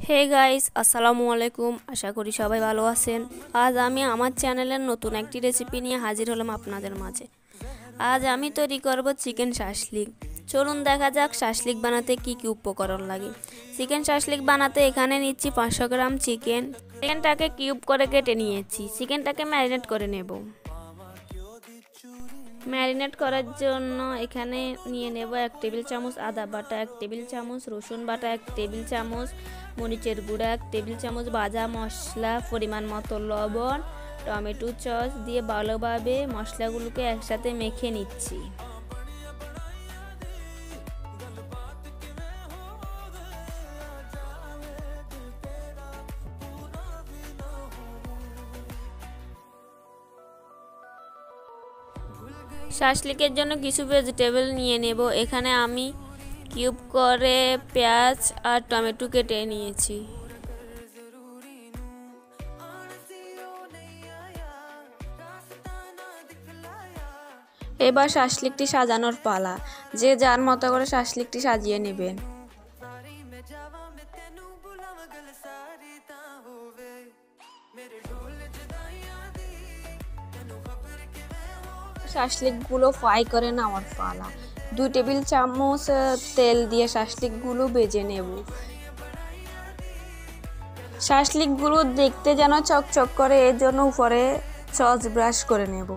Hey guys, আসসালামু আলাইকুম। আশা করি সবাই ভালো আছেন। আজ আমি আমার চ্যানেলের নতুন একটি রেসিপি নিয়ে হাজির হলাম আপনাদের মাঝে। আজ আমি তৈরি করব চিকেন শাসলিক। চলুন দেখা যাক শাসলিক বানাতে কি কি উপকরণ লাগে। চিকেন শাসলিক বানাতে এখানে নিচ্ছি 500 গ্রাম চিকেন। চিকেনটাকে কিউব করে কেটে নিয়েছি। চিকেনটাকে ম্যারিনেট করে নেব। ম্যারিনেট করার জন্য এখানে নিয়ে নেব 1 টেবিল চামচ আদা বাটা, 1 টেবিল চামচ রসুন বাটা, 1 টেবিল চামচ মরিচের গুঁড়া, 1 টেবিল চামচ ভাজা মশলা, পরিমাণ মতো লবণ, টমেটো সস দিয়ে ভালোভাবে মশলাগুলোকে একসাথে মেখে নিচ্ছি। শাসলিকের জন্য কিছু ভেজিটেবল নিয়ে নেব। এখানে আমি কিউব করে পেঁয়াজ আর টমেটো কেটে নিয়েছি। এবার শাসলিকটি সাজানোর পালা। যে যার মতো করে শাসলিকটি সাজিয়ে নেবেন। শাসলিকগুলো ফ্রাই করে নেওয়ার পালা। 2 টেবিল চামচ তেল দিয়ে শাসলিকগুলো ভেজে নেব। শাসলিকগুলো দেখতে যেন চকচক করে, এর জন্য উপরে সস ব্রাশ করে নেব।